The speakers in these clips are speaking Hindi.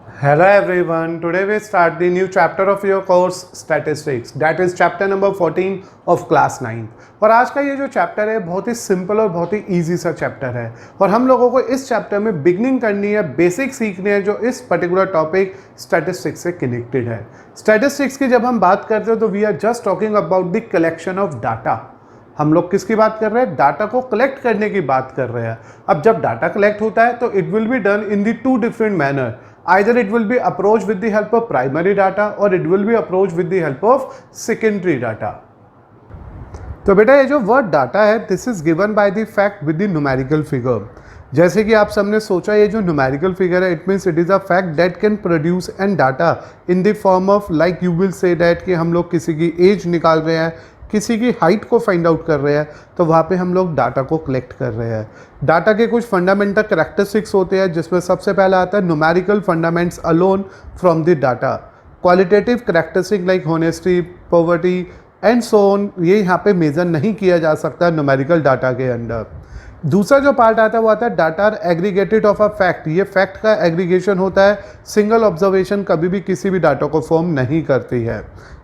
Hello everyone, today we start the new chapter of your course Statistics, that is chapter number 14 of class 9। और आज का ये जो चैप्टर है बहुत ही सिंपल और बहुत ही इजी सा चैप्टर है और हम लोगों को इस चैप्टर में बिगनिंग करनी है, बेसिक सीखने हैं जो इस पर्टिकुलर टॉपिक स्टैटिस्टिक्स से कनेक्टेड है। स्टैटिस्टिक्स की जब हम बात करते हैं तो we are just talking about the collection of data. हम लोग किसकी बात कर रहे हैं? डाटा को कलेक्ट करने की बात कर रहे हैं। अब जब डाटा कलेक्ट होता है तो it will be done in the two different manner. Either it will be approached with the help of primary data or it will be approached with the help of secondary data। तो बेटा ये जो वर्ड डाटा है this is given by the fact with the numerical figure. जैसे कि आप सबने सोचा ये जो न्यूमेरिकल फिगर है it means it is a fact that can produce an data in the form of like you will say that कि हम लोग किसी की एज निकाल रहे हैं, किसी की हाइट को फाइंड आउट कर रहे हैं, तो वहाँ पे हम लोग डाटा को कलेक्ट कर रहे हैं। डाटा के कुछ फंडामेंटल करैक्टरिस्टिक्स होते हैं जिसमें सबसे पहला आता है numerical fundaments alone from the data. Qualitative characteristic like honesty, poverty and so on ये यहाँ पे मेजर नहीं किया जा सकता न्यूमेरिकल डाटा के अंडर। दूसरा जो पार्ट आता है वो आता है data are aggregated of a fact. ये फैक्ट का एग्रीगेशन होता है, सिंगल ऑब्जर्वेशन कभी भी किसी भी डाटा को फॉर्म नहीं करती है।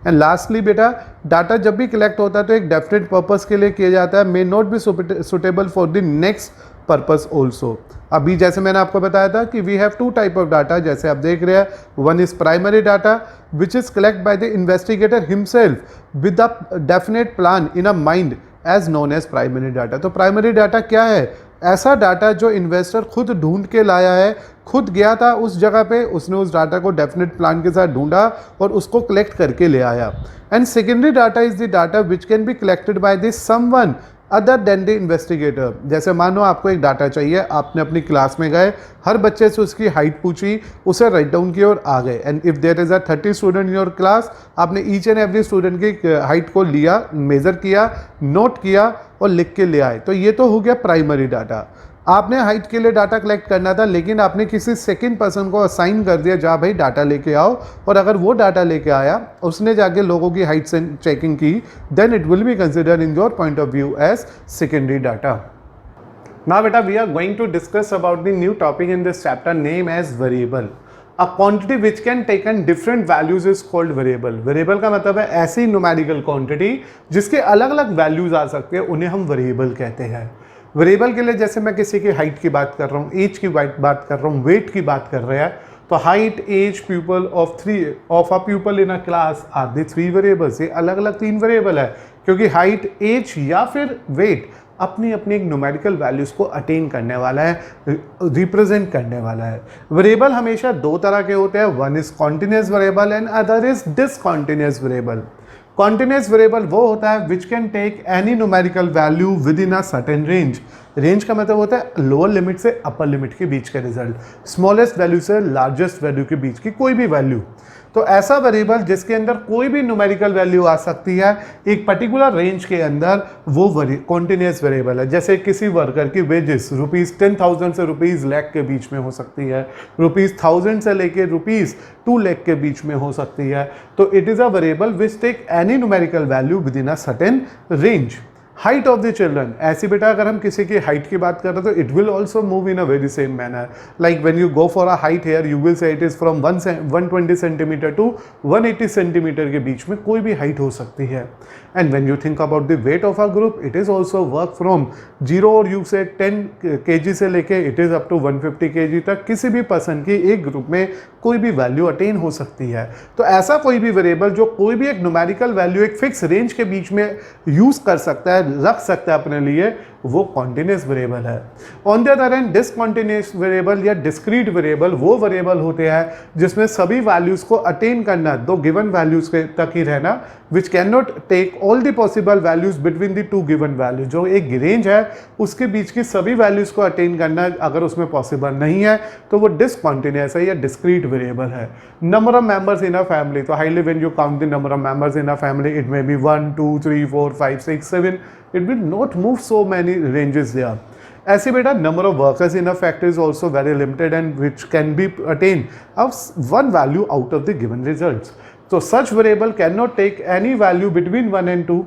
एंड लास्टली बेटा डाटा जब भी कलेक्ट होता है तो एक डेफिनेट पर्पस के लिए किया जाता है, may not be suitable for the next purpose also. अभी जैसे मैंने आपको बताया था कि we have two type of data, जैसे आप देख रहे हैं one is primary data which is collect by the investigator himself with a definite plan in a mind as known as primary data. तो प्राइमरी डाटा क्या है? ऐसा डाटा जो इन्वेस्टर खुद ढूंढ के लाया है, खुद गया था उस जगह पे, उसने उस डाटा को डेफिनेट प्लान के साथ ढूंढा और उसको कलेक्ट करके ले आया। And secondary data is the data which can be collected by this someone other than the investigator. जैसे मानो आपको एक डाटा चाहिए, आपने अपनी क्लास में गए, हर बच्चे से उसकी हाइट पूछी, उसे राइट डाउन किया और आ गए। And if there is a 30 student in your class, आपने ईच एंड एवरी स्टूडेंट की हाइट को लिया, मेजर किया, नोट किया और लिख के ले आए। तो ये तो हो गया प्राइमरी डाटा। आपने हाइट के लिए डाटा कलेक्ट करना था लेकिन आपने किसी सेकंड पर्सन को असाइन कर दिया, जा भाई डाटा लेके आओ, और अगर वो डाटा लेके आया, उसने जाके लोगों की हाइट से चेकिंग की, then it will be considered in your point of view as secondary data. Now बेटा we are going to discuss about the new topic in this chapter name as variable. A quantity which can take on different values is called variable। Variable का मतलब है ऐसी न्यूमेरिकल क्वांटिटी जिसके अलग अलग वैल्यूज आ सकते हैं, उन्हें हम वेरिएबल कहते हैं। वेरिएबल के लिए जैसे मैं किसी की हाइट की बात कर रहा हूँ, एज की बात कर रहा हूँ, वेट की बात कर रहे हैं, तो height, age, pupil of a pupil in a class are the three variables. ये अलग अलग तीन वेरिएबल है क्योंकि हाइट, एज या फिर वेट अपनी अपनी एक न्यूमेरिकल वैल्यूज़ को अटेन करने वाला है, रिप्रेजेंट करने वाला है। वेरिएबल हमेशा दो तरह के होते हैं, one is continuous variable and other is discontinuous variable. Continuous variable वो होता है which can take any numerical value with in a certain range. Range का मतलब होता है लोअर लिमिट से अपर लिमिट के बीच का रिजल्ट, स्मॉलेस्ट वैल्यू से लार्जेस्ट वैल्यू के बीच की कोई भी वैल्यू। तो ऐसा वेरिएबल जिसके अंदर कोई भी न्यूमेरिकल वैल्यू आ सकती है एक पर्टिकुलर रेंज के अंदर, वो कॉन्टिन्यूस वेरिएबल है। जैसे किसी वर्कर की वेजेस ₹10,000 से ₹1,00,000 के बीच में हो सकती है, ₹1,000 से लेके ₹2,00,000 के बीच में हो सकती है। तो it is a variable which take any numerical value with in a certain range. Height of the children, ऐसी बेटा अगर हम किसी की हाइट की बात कर रहे हैं तो it will also move in a very same manner. Like when you go for a height here you will say it is from 120 centimetre to 180 centimetre के बीच में कोई भी हाइट हो सकती है। And when you think about the weight of a group it is also work from 0 और यू से 10 kg से लेके it is up to 150 kg तक किसी भी पर्सन की एक ग्रुप में कोई भी वैल्यू अटेन हो सकती है। तो ऐसा कोई भी वेरिएबल जो कोई भी एक न्यूमेरिकल वैल्यू एक फिक्स रेंज के बीच में यूज कर सकता है, रख सकता है अपने लिए, वो कॉन्टिन्यूस वेरिएबल है। On the other hand discontinuous variable या डिस्क्रीट वेरिएबल वो वेरिएबल होते हैं जिसमें सभी वैल्यूज को अटेन करना, दो गिवन वैल्यूज के तक ही रहना, which can not take all the possible values between the two given values. जो एक रेंज है उसके बीच की सभी वैल्यूज को अटेन करना अगर उसमें पॉसिबल नहीं है तो वो डिसकॉन्टिन्यूस है या डिस्क्रीट वेरिएबल है। Number of members in a family, तो highly when you count the number of members in a family it may be 1 2 3 4 5 6 7, it will not move so many ranges there। ऐसे बेटा number of workers in a factory is also very limited and which can be attained of one value out of the given results। तो such variable cannot take any value between 1 and 2,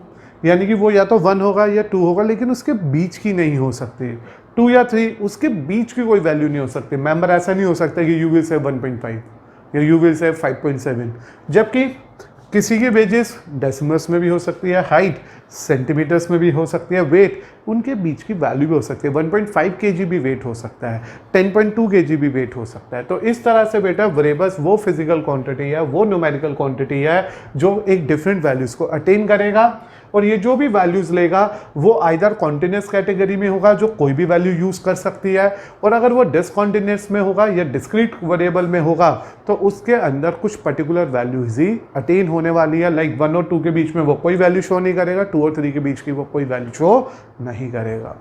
यानी कि वो या तो 1 होगा या 2 होगा लेकिन उसके बीच की नहीं हो सकती। 2 या 3 उसके बीच की कोई वैल्यू नहीं हो सकती। मेंबर ऐसा नहीं हो सकता कि यू विल से 1.5, या यू विल से 5.7, जबकि किसी की वेजेस डेसिमल्स में भी हो सकती है, हाइट सेंटीमीटर्स में भी हो सकती है, वेट उनके बीच की वैल्यू भी हो सकती है, 1.5 kg भी वेट हो सकता है, 10.2 kg भी वेट हो सकता है। तो इस तरह से बेटा वेरिएबल्स वो फिजिकल क्वांटिटी है, वो न्यूमेरिकल क्वांटिटी है जो एक डिफरेंट वैल्यूज़ को अटेन करेगा, और ये जो भी वैल्यूज़ लेगा वो आइदर कॉन्टिन्यूस कैटेगरी में होगा जो कोई भी वैल्यू यूज़ कर सकती है, और अगर वो डिसकॉन्टिन्यूस में होगा या डिस्क्रीट वेरिएबल में होगा तो उसके अंदर कुछ पर्टिकुलर वैल्यूज ही अटेन होने वाली है। लाइक 1 और 2 के बीच में वो कोई वैल्यू शो नहीं करेगा, 2 और 3 के बीच की वो कोई वैल्यू शो नहीं करेगा।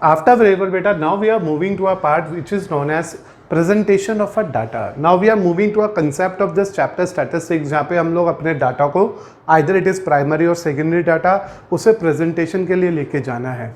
After variable beta, now we are moving to a part which is known as presentation of a data. Now we are moving to a concept of this chapter statistics, जहाँ पे हम लोग अपने डाटा को either it is primary और secondary data उसे presentation के लिए लेके जाना है।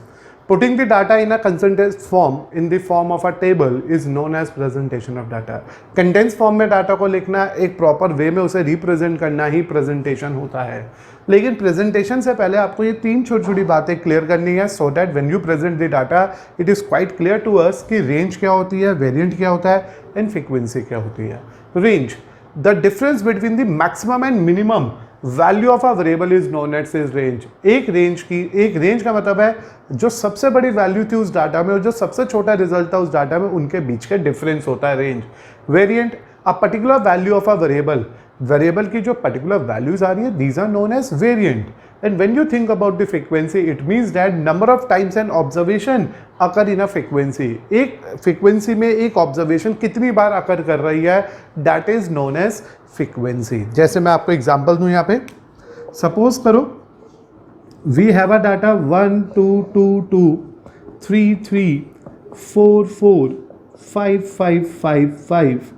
Putting the data in a condensed form in the form of a table is known as presentation of data. Condensed form में डाटा को लिखना, एक प्रॉपर वे में उसे रिप्रेजेंट करना ही प्रेजेंटेशन होता है। लेकिन प्रेजेंटेशन से पहले आपको ये 3 छोटी छोटी बातें क्लियर करनी है, so that when you present the data it is quite clear to us कि रेंज क्या होती है, वेरिएंट क्या होता है एंड फ्रीक्वेंसी क्या होती है। Range, the difference between the maximum and minimum value of a variable is known as range. एक रेंज का मतलब है जो सबसे बड़ी वैल्यू थी उस डाटा में और जो सबसे छोटा रिजल्ट था उस डाटा में, उनके बीच का डिफरेंस होता है range. Variant, a particular value of a variable की जो पर्टिकुलर वैल्यूज आ रही है, these are known as variant. And when you think about the frequency, it means that number of times an observation occur in a frequency. एक फ्रीक्वेंसी में एक ऑब्जर्वेशन कितनी बार अकर कर रही है, that is known as frequency. जैसे मैं आपको एग्जांपल दूं, यहाँ पे सपोज करो वी हैव अ डाटा 1 2 2 2 3 3 4 4 5 5 5 5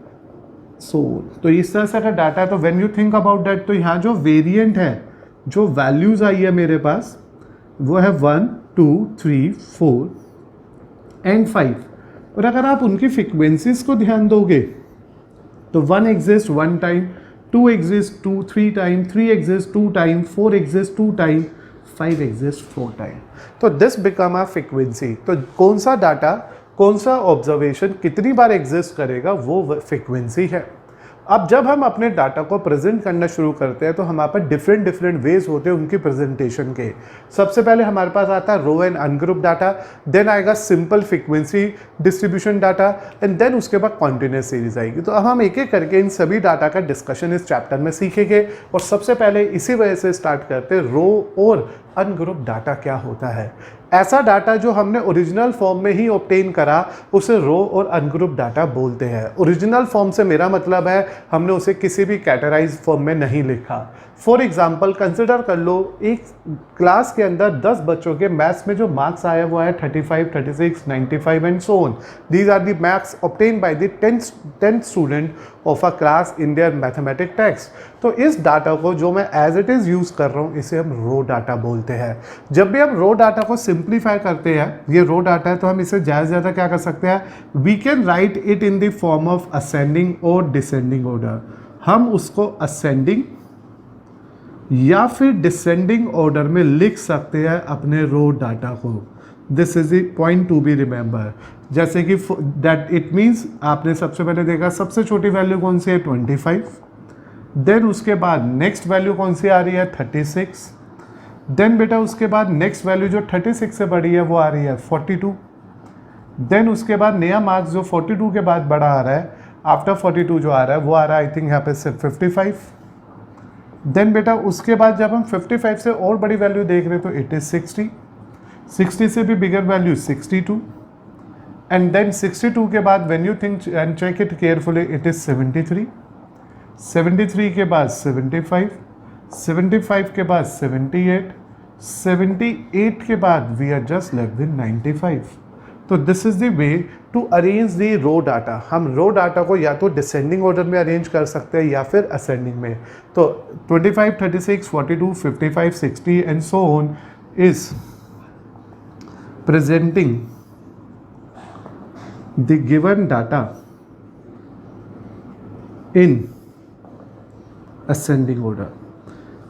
सो तो इस तरह से अगर डाटा है तो when you think about that, तो यहाँ जो वेरिएंट है, जो वैल्यूज आई है मेरे पास, वो है 1 2 3 4 एंड 5। और अगर आप उनकी फ्रीक्वेंसीज को ध्यान दोगे तो 1 exist 1 time, 2 exist 3 time, 3 exist 2 time, 4 exist 2 time, 5 exist 4 time. तो दिस बिकम अ फ्रीक्वेंसी। तो कौन सा डाटा, कौन सा ऑब्जर्वेशन कितनी बार एग्जिस्ट करेगा, वो फ्रीक्वेंसी है। अब जब हम अपने डाटा को प्रेजेंट करना शुरू करते हैं तो हमारे पास डिफरेंट वेज होते हैं उनकी प्रेजेंटेशन के। सबसे पहले हमारे पास आता है raw and ungroup data, then आएगा simple frequency distribution data, and then उसके बाद कॉन्टिन्यूस सीरीज आएगी। तो अब हम एक एक करके इन सभी डाटा का डिस्कशन इस चैप्टर में सीखेंगे, और सबसे पहले इसी वजह से स्टार्ट करते हैं रो और अनग्रुप डाटा क्या होता है। ऐसा डाटा जो हमने ओरिजिनल फॉर्म में ही ऑब्टेन करा उसे रो और अनग्रुप डाटा बोलते हैं। ओरिजिनल फॉर्म से मेरा मतलब है हमने उसे किसी भी कैटेगराइज फॉर्म में नहीं लिखा। फॉर एग्जाम्पल कंसिडर कर लो, एक क्लास के अंदर 10 बच्चों के मैथ्स में जो मार्क्स आया हुआ है 35, 36, 95 and so on. These are the marks obtain by the 10th student of a class in their mathematic text. तो इस डाटा को जो मैं एज इट इज़ यूज़ कर रहा हूँ इसे हम रो डाटा बोलते हैं। जब भी हम रो डाटा को सिंप्लीफाई करते हैं, ये रो डाटा है, तो हम इसे ज़्यादा से ज़्यादा क्या कर सकते हैं, we can write it in the form of ascending और डिसेंडिंग ऑर्डर। हम उसको असेंडिंग या फिर डिसेंडिंग ऑर्डर में लिख सकते हैं अपने रो डाटा को। This is the point to be remember. जैसे कि दैट इट मीन्स आपने सबसे पहले देखा सबसे छोटी वैल्यू कौन सी है 25, देन उसके बाद नेक्स्ट वैल्यू कौन सी आ रही है 36, देन बेटा उसके बाद नेक्स्ट वैल्यू जो 36 से बड़ी है वो आ रही है 42, देन उसके बाद नया मार्क्स जो 42 के बाद बड़ा आ रहा है, आफ्टर 42 जो आ रहा है वो आ रहा है आई थिंक यहाँ पे से 55। देन बेटा उसके बाद जब हम 55 से और बड़ी वैल्यू देख रहे हैं तो इट इज 60, 60 से भी बिगर वैल्यू 62, एंड देन 62 के बाद when you think and check it carefully it is 73, 73 के बाद 75, 75 के बाद 78, 78 के बाद we are just left with 95। तो this is the way to arrange the raw data. हम रो डाटा को या तो डिसेंडिंग ऑर्डर में अरेंज कर सकते हैं या फिर असेंडिंग में। तो 25, 36, 42, 55, 60 and so on is presenting the given data in ascending order।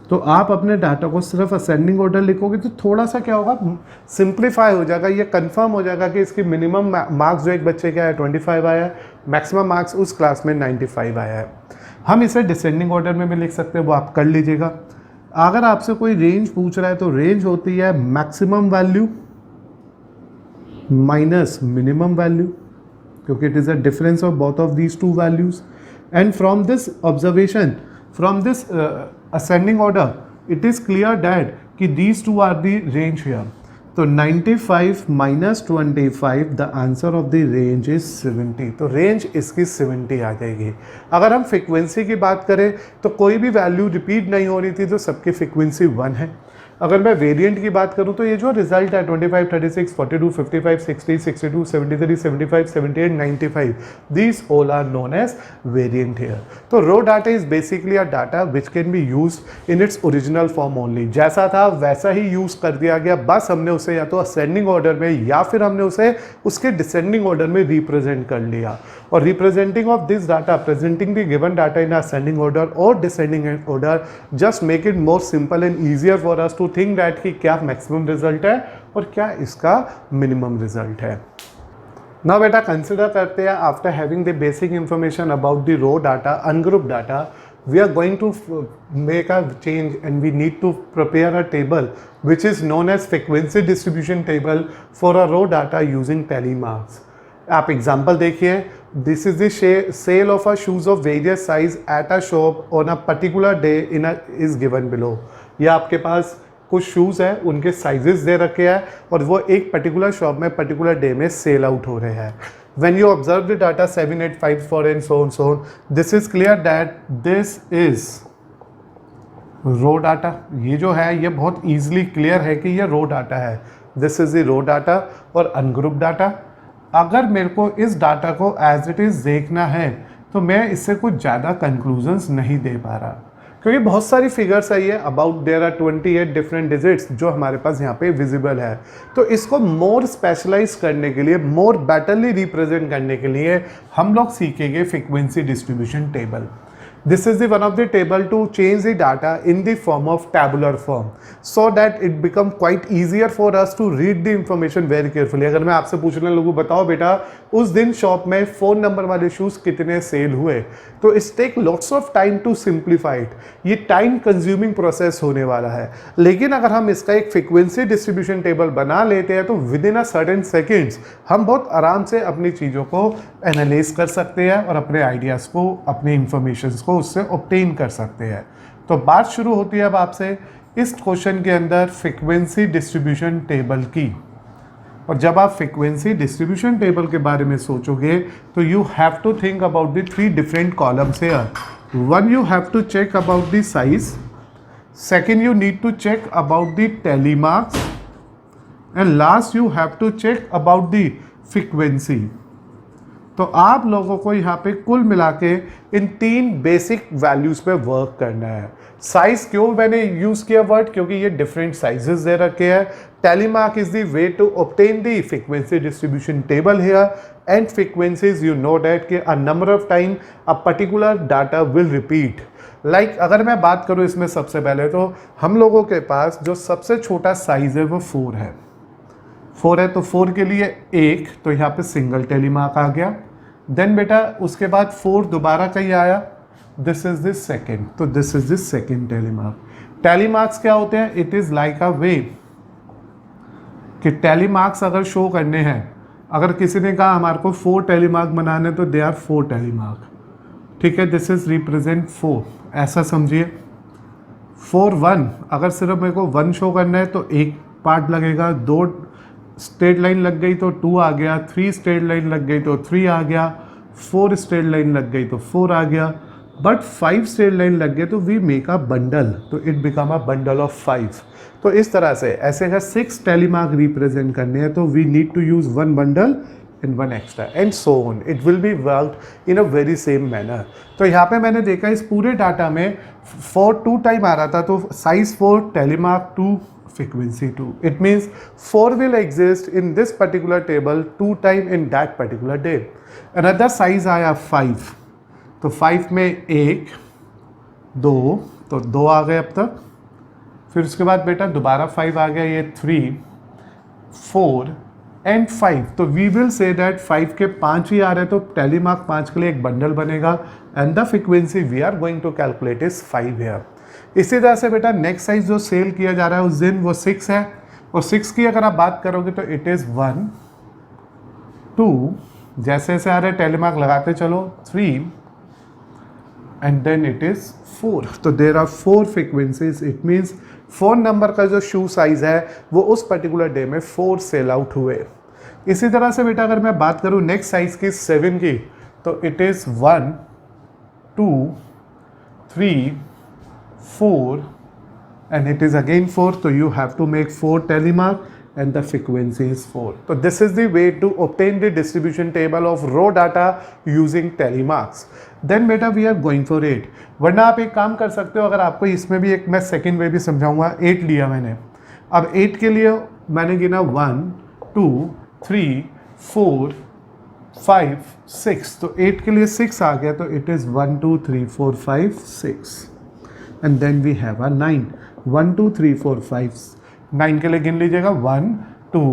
तो आप अपने डाटा को सिर्फ असेंडिंग ऑर्डर लिखोगे तो थोड़ा सा क्या होगा, सिंप्लीफाई हो जाएगा, ये कंफर्म हो जाएगा कि इसकी मिनिमम मार्क्स जो एक बच्चे का है 25 आया है, मैक्सिमम मार्क्स उस क्लास में 95 आया है। हम इसे डिसेंडिंग ऑर्डर में भी लिख सकते हैं, वो आप कर लीजिएगा। अगर आपसे कोई रेंज पूछ रहा है तो रेंज होती है maximum value minus minimum value, क्योंकि it is a difference of both of these two values. And from this observation, from this ascending order, it is clear that कि these two are the range here. तो 95 minus 25, the answer of the range is 70. तो रेंज इसकी 70 आ जाएगी। अगर हम फ्रीक्वेंसी की बात करें तो कोई भी वैल्यू रिपीट नहीं हो रही थी, तो सबकी फ्रीक्वेंसी 1 है। अगर मैं वेरिएंट की बात करूं तो ये जो रिजल्ट है 25, 36, 42, 55, 60, 62, 73, 75, 78, 95, these all are known as variant here. तो raw data is basically a data which can be used in its original form only. जैसा था वैसा ही यूज कर दिया गया, बस हमने उसे या तो असेंडिंग ऑर्डर में या फिर हमने उसे उसके डिसेंडिंग ऑर्डर में रिप्रेजेंट कर लिया। और representing of this data, presenting the given data in ascending order और descending order just make it more simple and easier for us to think that कि क्या मैक्सिमम रिजल्ट है और क्या इसका मिनिमम रिजल्ट है। नाउ बेटा कंसिडर करते हैं, after having the basic information about the raw data, ungroup data, we are going to make a change and we need to prepare a table which is known as frequency distribution table for a raw data using tally marks. आप एग्जाम्पल देखिए, this is the sale of a shoes of various size at a shop on a particular day in is given below. ये आपके पास कुछ शूज़ हैं, उनके साइजेस दे रखे हैं और वो एक पर्टिकुलर शॉप में पर्टिकुलर डे में सेल आउट हो रहे हैं। When you observe the data 7, 8, 5, 4 and so on, this is clear that this is raw data. ये जो है ये बहुत easily clear है कि ये raw data है। This is the raw data और ungrouped data। अगर मेरे को इस डाटा को as it is देखना है तो मैं इससे कुछ ज़्यादा conclusions नहीं दे पा रहा, क्योंकि बहुत सारी फिगर्स आई है, about there are 28 different digits जो हमारे पास यहाँ पे विजिबल है। तो इसको मोर स्पेशलाइज करने के लिए, मोर बेटरली रिप्रेजेंट करने के लिए हम लोग सीखेंगे frequency distribution table. This is the one of the table to change the data in the form of tabular form so that it become quite easier for us to read the information very carefully. अगर मैं आपसे पूछने लगूँ, बताओ बेटा उस दिन शॉप में 4 नंबर वाले शूज़ कितने सेल हुए, तो it's take lots of time to simplify it. ये टाइम कंज्यूमिंग प्रोसेस होने वाला है, लेकिन अगर हम इसका एक फ्रीक्वेंसी डिस्ट्रीब्यूशन टेबल बना लेते हैं तो with in a certain seconds हम बहुत आराम से अपनी चीज़ों को एनालाइज कर सकते हैं और अपने आइडियाज़ को, अपने इंफॉर्मेशंस को उससे ऑब्टेन कर सकते हैं। तो बात शुरू होती है अब आपसे इस क्वेश्चन के अंदर फ्रीक्वेंसी डिस्ट्रीब्यूशन टेबल की। और जब आप फ्रीक्वेंसी डिस्ट्रीब्यूशन टेबल के बारे में सोचोगे तो you have to think about the 3 different columns here. One, you have to check about the size, second you need to check about the tally marks and last you have to check about the frequency. तो आप लोगों को यहाँ पे कुल मिला के इन 3 बेसिक वैल्यूज़ पे वर्क करना है। साइज क्यों मैंने यूज़ किया वर्ड, क्योंकि ये डिफरेंट साइजेस दे रखे हैं। Tally mark is the way to obtain the frequency distribution table here, and frequencies you know that कि a number of time a particular data will repeat. Like अगर मैं बात करूँ इसमें सबसे पहले तो हम लोगों के पास जो सबसे छोटा साइज है वो 4 है। 4 है तो 4 के लिए 1, तो यहाँ पे सिंगल टैली मार्क आ गया। देन बेटा उसके बाद 4 दोबारा कहीं आया, दिस इज दिस सेकेंड, तो this is this second tally mark. Tally marks क्या होते हैं? इट इज़ लाइक अ वे कि टैली मार्क्स अगर शो करने हैं, अगर किसी ने कहा हमारे को 4 टैली मार्क बनाने तो दे आर 4 टैली मार्क, ठीक है, दिस इज रिप्रेजेंट 4, ऐसा समझिए। 4, 1, अगर सिर्फ मेरे को 1 शो करना है तो 1 पार्ट लगेगा, 2 स्ट्रेट लाइन लग गई तो 2 आ गया, 3 स्ट्रेट लाइन लग गई तो 3 आ गया, 4 स्ट्रेट लाइन लग गई तो 4 आ गया, बट 5 स्ट्रेट लाइन लग गए तो वी मेक अ बंडल, तो it become a bundle of 5। तो इस तरह से ऐसे अगर 6 टैली मार्क रिप्रेजेंट करने हैं तो we need to use 1 bundle and 1 extra and so on. It will be worked in a very same manner. तो यहाँ पे मैंने देखा इस पूरे डाटा में 4 2 टाइम आ रहा था, तो size 4, tally mark 2, frequency 2. It means 4 will exist in this particular table 2 time in that particular day. Another size आया 5, तो 5 में 1, 2, तो 2 आ गए अब तक, फिर उसके बाद बेटा दोबारा 5 आ गया, ये 3 4 एंड 5। तो वी विल से दैट 5 के 5 ही आ रहे हैं, तो टैली मार्क 5 के लिए एक बंडल बनेगा and the frequency we are going to calculate is 5 here. इसी तरह से बेटा नेक्स्ट साइज जो सेल किया जा रहा है उस दिन वो 6 है, और 6 की अगर आप बात करोगे तो इट इज़ 1 2, जैसे जैसे आ रहे टैली मार्क लगाते चलो, 3 एंड देन इट इज़ 4। तो there are 4 frequencies, it means 4 number का जो शू साइज है वो उस पर्टिकुलर डे में 4 सेल आउट हुए। इसी तरह से बेटा अगर मैं बात करूँ नेक्स्ट साइज की 7 की, तो it is 1 2 3 4 and it is again 4, so you have to make 4 tally mark and the frequency is 4. So this is the way to obtain the distribution table of raw data using tally marks. Then beta we are going for 8. वरना आप एक काम कर सकते हो, अगर आपको इसमें भी एक मैं सेकेंड वे भी समझाऊंगा। 8 लिया मैंने, अब 8 के लिए मैंने गिना 1 2 3 4 5 6, तो 8 के लिए 6 आ गया, तो it is 1 2 3 4 5 6 and then we have a 9 1 2 3 4 5 9 के लिए गिन लीजिएगा 1 2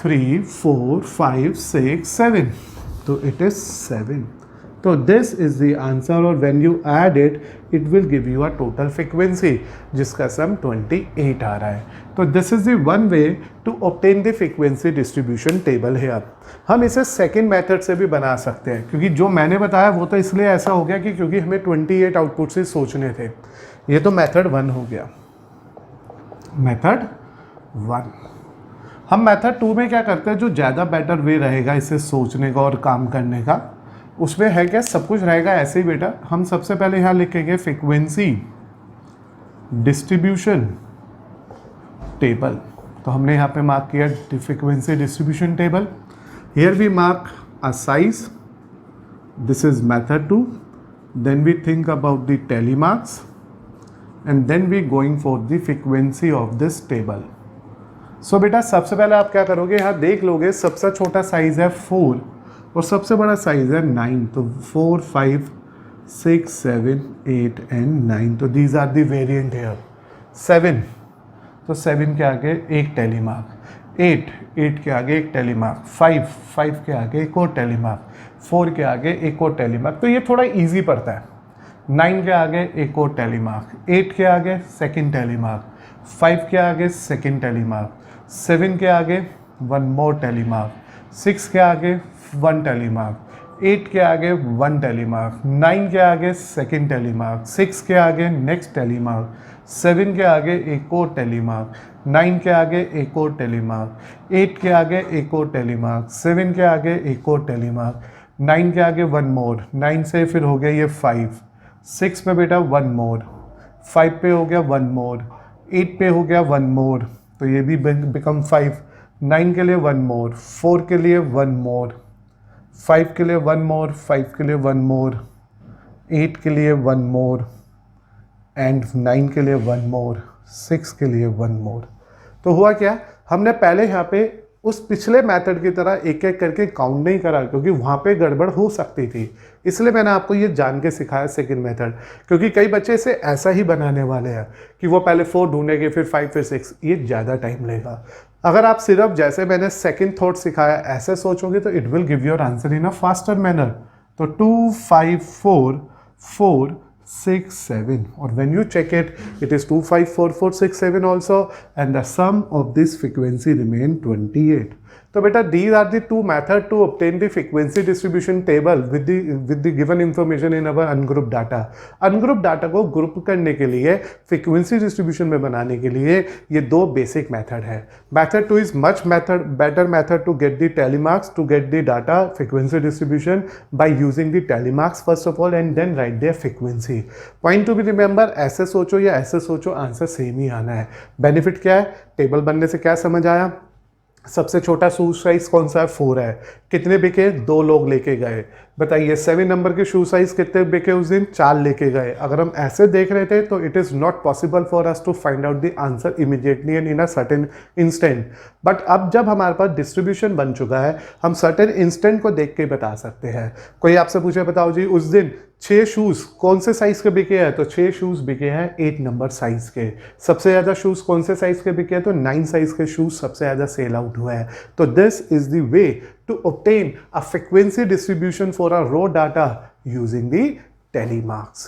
3 4 5 6 7, तो इट इज 7। तो दिस इज द आंसर, और when you add it it will give you a total frequency जिसका सम 28 आ रहा है। तो this is the one way to obtain the frequency distribution table है। हम इसे सेकेंड मेथड से भी बना सकते हैं, क्योंकि जो मैंने बताया वो तो इसलिए ऐसा हो गया कि क्योंकि हमें 28 आउटपुट से सोचने थे। ये तो मेथड 1 हो गया, मेथड 1। हम मेथड 2 में क्या करते हैं, जो ज़्यादा बेटर वे रहेगा इसे सोचने का और काम करने का, उसमें है क्या, सब कुछ रहेगा ऐसे ही बेटा। हम सबसे पहले यहाँ लिखेंगे फ्रीक्वेंसी डिस्ट्रीब्यूशन टेबल। तो हमने यहाँ पे मार्क किया frequency distribution table. Here we mark a size, this is method 2। Then we think about the tally marks and then we going for the frequency of this table. So बेटा सबसे पहले आप क्या करोगे, यहाँ देख लोगे सबसे छोटा साइज है 4 और सबसे बड़ा साइज है 9, तो 4 5 6 7 8 एंड 9, तो these are the variant here. 7, तो 7 के आगे एक टैली मार्क, 8 के आगे एक टैली मार्क, 5 के आगे एक और टैली मार्क, 4 के आगे एक और टैली मार्क। तो ये थोड़ा ईजी पड़ता है। 9 के आगे एक और टैली मार्क, 8 के आगे सेकंड टैली मार्क, 5 के आगे सेकंड टैली मार्क, 7 के आगे 1 मोर टैली मार्क, 6 के आगे 1 टैली मार्क, 8 के आगे 1 टैली मार्क, 9 के आगे सेकंड टैली मार्क, 6 के आगे नेक्स्ट टैली मार्क, 7 के आगे एक और टैली मार्क, 9 के आगे एक और टैली मार्क, 8 के आगे एक और टैली मार्क, 7 के आगे एक और टैली मार्क, 9 के आगे 1 मोर, 9 से फिर हो गया ये 5, 6 पे बेटा 1 मोर, 5 पे हो गया 1 मोर, 8 पे हो गया 1 मोर, तो ये भी बिकम 5, 9 के लिए 1 मोर, 4 के लिए 1 मोर, 5 के लिए 1 मोर, 5 के लिए 1 मोर, 8 के लिए 1 मोर एंड 9 के लिए 1 मोर, 6 के लिए 1 मोर। तो हुआ क्या, हमने पहले यहाँ पे उस पिछले मेथड की तरह एक एक करके काउंट नहीं करा, क्योंकि वहाँ पे गड़बड़ हो सकती थी, इसलिए मैंने आपको ये जान के सिखाया सेकंड मेथड। क्योंकि कई बच्चे इसे ऐसा ही बनाने वाले हैं कि वो पहले 4 ढूंढेंगे फिर 5 फिर 6, ये ज़्यादा टाइम लेगा। अगर आप सिर्फ जैसे मैंने सेकंड थॉट सिखाया ऐसे सोचोगे तो it will give your answer in a faster manner. तो 2 5 4 4 6 7, or when you check it, it is 2 5 4 4 6 7 also, and the sum of this frequency remain 28. तो बेटा these are the two methods to obtain the frequency distribution table with the given information in our ungrouped data. ungrouped data को ग्रुप करने के लिए frequency distribution में बनाने के लिए ये दो बेसिक मेथड है। Method 2 is much better method to get the tally marks, to get the data frequency distribution by using the tally marks first of all and then write their frequency. Point to be remember, ऐसे सोचो या ऐसे सोचो आंसर सेम ही आना है। बेनिफिट क्या है, टेबल बनने से क्या समझ आया, सबसे छोटा शू साइज कौन सा है, 4 है, कितने बिके, 2 लोग लेके गए, बताइए 7 नंबर के शू साइज कितने बिके उस दिन? 4 लेके गए। अगर हम ऐसे देख रहे थे तो it is not possible for us to find out the answer immediately and in a certain instant. But अब जब हमारे पास डिस्ट्रीब्यूशन बन चुका है, हम सर्टेन इंस्टेंट को देख के बता सकते हैं। कोई आपसे पूछे बताओ जी उस दिन 6 शूज़ कौन से साइज़ के बिके हैं? तो 6 शूज़ बिके हैं 8 नंबर साइज़ के। सबसे ज़्यादा शूज़ कौन से साइज़ के बिके हैं? तो 9 साइज़ के शूज़ सबसे ज़्यादा सेल आउट हुए हैं। तो this is the way to obtain a frequency distribution for a raw data using the tally marks.